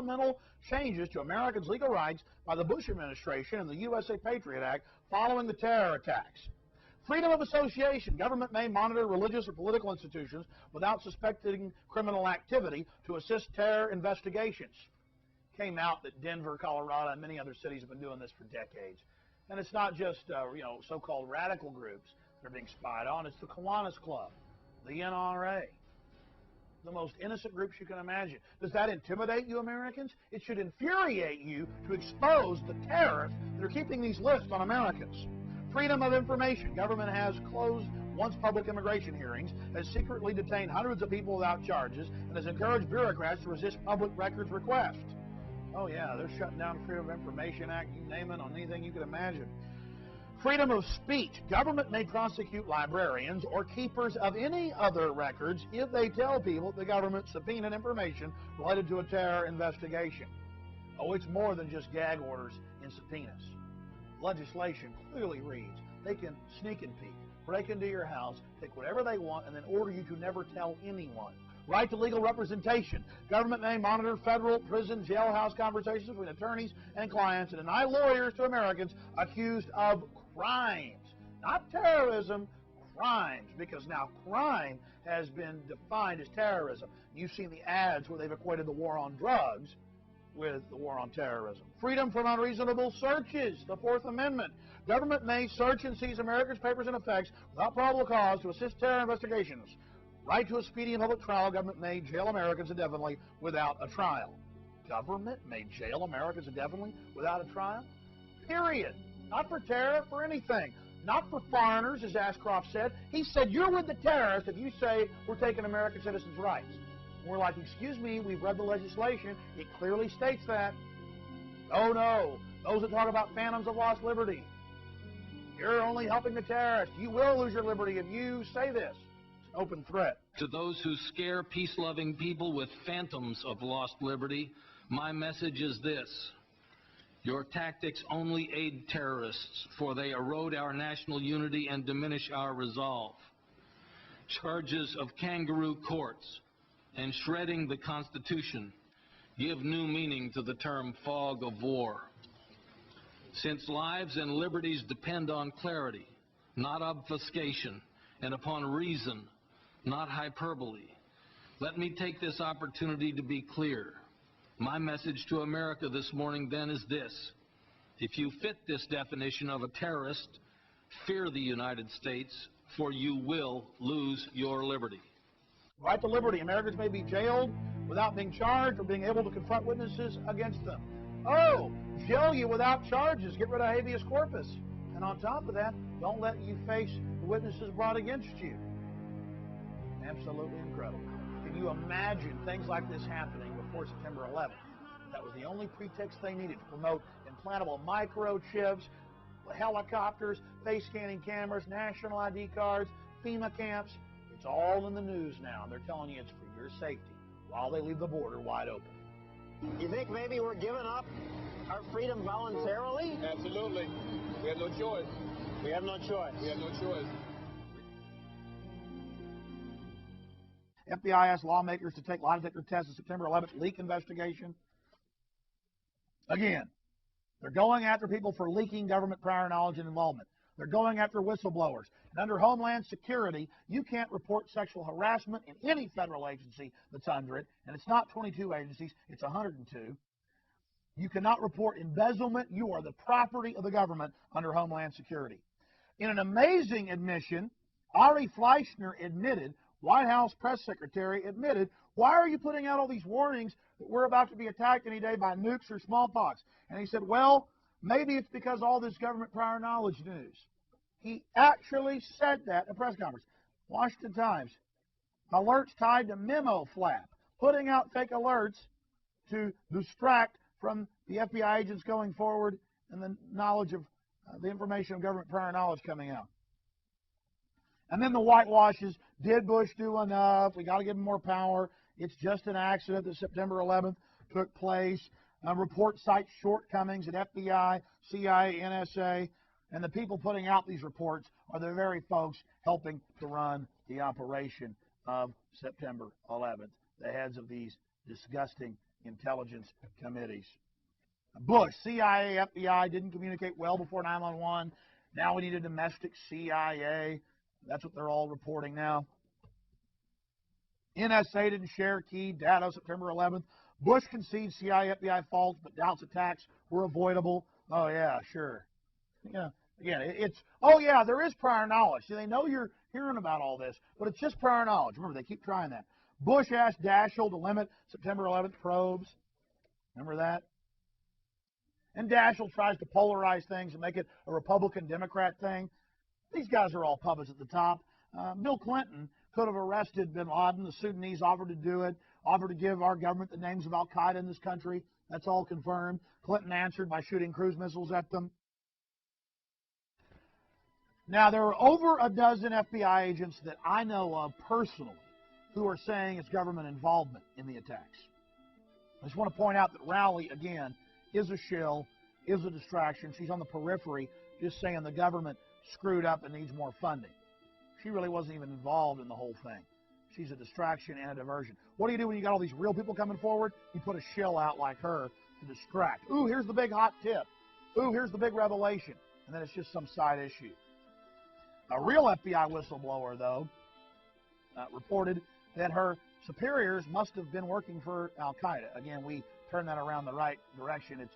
fundamental changes to Americans' legal rights by the Bush administration and the USA Patriot Act following the terror attacks. Freedom of association. Government may monitor religious or political institutions without suspecting criminal activity to assist terror investigations. Came out that Denver, Colorado, and many other cities have been doing this for decades. And it's not just so-called radical groups that are being spied on. It's the Kiwanis Club, the NRA, the most innocent groups you can imagine. Does that intimidate you, Americans? It should infuriate you to expose the terrorists that are keeping these lists on Americans. Freedom of information. Government has closed once public immigration hearings, has secretly detained hundreds of people without charges, and has encouraged bureaucrats to resist public records requests. Oh yeah, they're shutting down the Freedom of Information Act, you name it, on anything you can imagine. Freedom of speech. Government may prosecute librarians or keepers of any other records if they tell people the government subpoenaed information related to a terror investigation. Oh, it's more than just gag orders and subpoenas. Legislation clearly reads they can sneak and peek, break into your house, take whatever they want, and then order you to never tell anyone. Right to legal representation. Government may monitor federal, prison, jailhouse conversations between attorneys and clients and deny lawyers to Americans accused of crimes. Not terrorism, crimes, because now crime has been defined as terrorism. You've seen the ads where they've equated the war on drugs with the war on terrorism. Freedom from unreasonable searches, the Fourth Amendment. Government may search and seize Americans' papers and effects without probable cause to assist terror investigations. Right to a speedy and public trial. Government may jail Americans indefinitely without a trial. Government may jail Americans indefinitely without a trial? Period. Not for terror, for anything. Not for foreigners, as Ashcroft said. He said, you're with the terrorists if you say we're taking American citizens' rights. And we're like, excuse me, we've read the legislation. It clearly states that. Oh no, those that talk about phantoms of lost liberty. You're only helping the terrorists. You will lose your liberty if you say this. It's an open threat. To those who scare peace-loving people with phantoms of lost liberty, my message is this. Your tactics only aid terrorists, for they erode our national unity and diminish our resolve. Charges of kangaroo courts and shredding the Constitution give new meaning to the term fog of war. Since lives and liberties depend on clarity, not obfuscation, and upon reason, not hyperbole, let me take this opportunity to be clear. My message to America this morning then is this. If you fit this definition of a terrorist, fear the United States, for you will lose your liberty. Right to liberty. Americans may be jailed without being charged or being able to confront witnesses against them. Oh, jail you without charges. Get rid of habeas corpus. And on top of that, don't let you face the witnesses brought against you. Absolutely incredible. Can you imagine things like this happening before September 11th? That was the only pretext they needed to promote implantable microchips, helicopters, face scanning cameras, national ID cards, FEMA camps. It's all in the news now, and they're telling you it's for your safety while they leave the border wide open. You think maybe we're giving up our freedom voluntarily? Absolutely. We have no choice. We have no choice. We have no choice. FBI asked lawmakers to take lie detector tests in September 11th leak investigation. Again, they're going after people for leaking government prior knowledge and involvement. They're going after whistleblowers. And under Homeland Security, you can't report sexual harassment in any federal agency that's under it. And it's not 22 agencies, it's 102. You cannot report embezzlement. You are the property of the government under Homeland Security. In an amazing admission, Ari Fleischner admitted, White House press secretary admitted, why are you putting out all these warnings that we're about to be attacked any day by nukes or smallpox? And he said, well, maybe it's because all this government prior knowledge news. He actually said that in a press conference. Washington Times. Alerts tied to memo flap. Putting out fake alerts to distract from the FBI agents going forward and the knowledge of the information of government prior knowledge coming out. And then the whitewashes. Did Bush do enough? We got to give him more power. It's just an accident that September 11th took place. Report cites shortcomings at FBI, CIA, NSA, and the people putting out these reports are the very folks helping to run the operation of September 11th, the heads of these disgusting intelligence committees. Bush, CIA, FBI didn't communicate well before 9/11. Now we need a domestic CIA. That's what they're all reporting now. NSA didn't share key data September 11th. Bush concedes CIA, FBI faults, but doubts attacks were avoidable. Oh, yeah, sure. Yeah, again, oh, yeah, there is prior knowledge. See, they know you're hearing about all this, but it's just prior knowledge. Remember, they keep trying that. Bush asked Daschle to limit September 11th probes. Remember that? And Daschle tries to polarize things and make it a Republican-Democrat thing. These guys are all puppets at the top. Bill Clinton could have arrested bin Laden. The Sudanese offered to do it, offered to give our government the names of al-Qaeda in this country. That's all confirmed. Clinton answered by shooting cruise missiles at them. Now, there are over a dozen FBI agents that I know of personally who are saying it's government involvement in the attacks. I just want to point out that Rowley, again, is a shill, is a distraction. She's on the periphery, just saying the government screwed up and needs more funding. She really wasn't even involved in the whole thing. She's a distraction and a diversion. What do you do when you got all these real people coming forward? You put a shill out like her to distract. Ooh, here's the big hot tip. Ooh, here's the big revelation. And then it's just some side issue. A real FBI whistleblower, though, reported that her superiors must have been working for al-Qaeda. Again, we turn that around the right direction. It's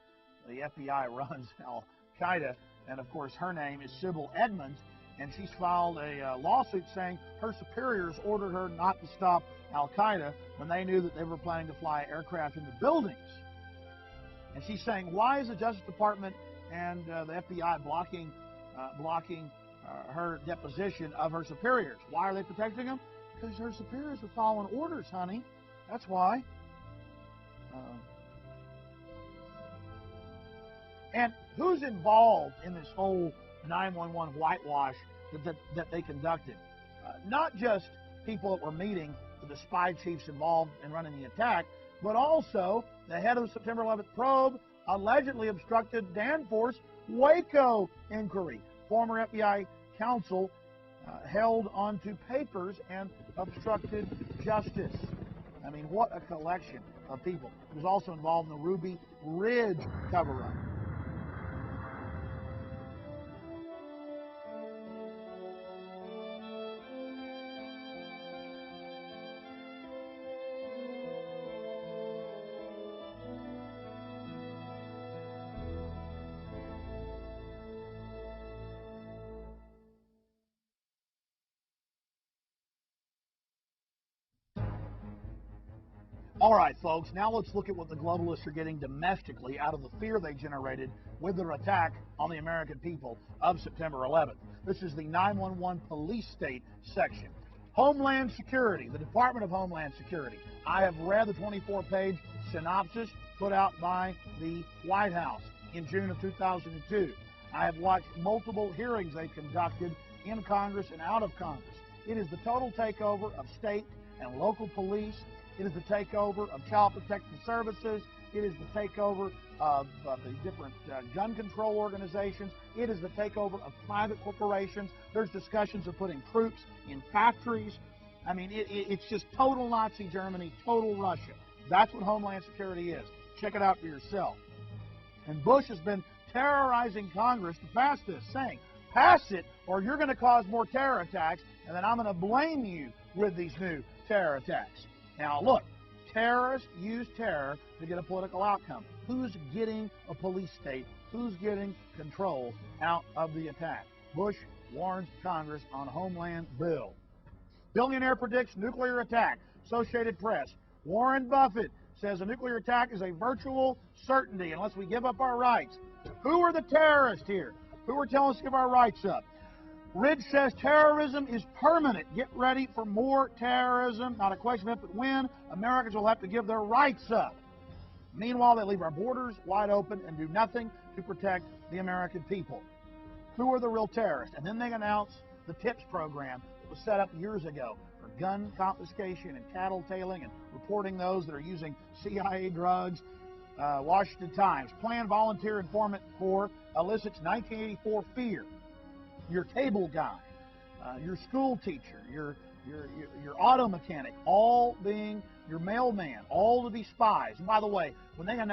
the FBI runs al-Qaeda, and of course her name is Sybil Edmonds, and she's filed a lawsuit saying her superiors ordered her not to stop al-Qaeda when they knew that they were planning to fly aircraft into buildings. And she's saying, why is the Justice Department and the FBI blocking her deposition of her superiors? Why are they protecting them? Because her superiors are following orders, honey. That's why. And who's involved in this whole 9/11 whitewash that they conducted? Not just people that were meeting with the spy chiefs involved in running the attack, but also the head of the September 11th probe allegedly obstructed Danforth's Waco inquiry. Former FBI counsel held onto papers and obstructed justice. I mean, what a collection of people. He was also involved in the Ruby Ridge cover-up. All right, folks, now let's look at what the globalists are getting domestically out of the fear they generated with their attack on the American people of September 11th. This is the 911 police state section. Homeland Security, the Department of Homeland Security. I have read the 24-page synopsis put out by the White House in June of 2002. I have watched multiple hearings they conducted in Congress and out of Congress. It is the total takeover of state and local police. It is the takeover of Child Protective Services. It is the takeover of the different gun control organizations. It is the takeover of private corporations. There's discussions of putting troops in factories. I mean, it's just total Nazi Germany, total Russia. That's what Homeland Security is. Check it out for yourself. And Bush has been terrorizing Congress to pass this, saying, pass it or you're going to cause more terror attacks, and then I'm going to blame you with these new terror attacks. Now, look, terrorists use terror to get a political outcome. Who's getting a police state? Who's getting control out of the attack? Bush warns Congress on Homeland bill. Billionaire predicts nuclear attack. Associated Press. Warren Buffett says a nuclear attack is a virtual certainty unless we give up our rights. Who are the terrorists here? Who are telling us to give our rights up? Ridge says terrorism is permanent. Get ready for more terrorism. Not a question of if but when. Americans will have to give their rights up. Meanwhile, they leave our borders wide open and do nothing to protect the American people. Who are the real terrorists? And then they announce the TIPS program that was set up years ago for gun confiscation and cattle tailing and reporting those that are using CIA drugs. Washington Times. Planned Volunteer Informant Corps elicits 1984 fear. Your cable guy, your school teacher, your your auto mechanic, all being your mailman, all to be spies. And by the way, when they announce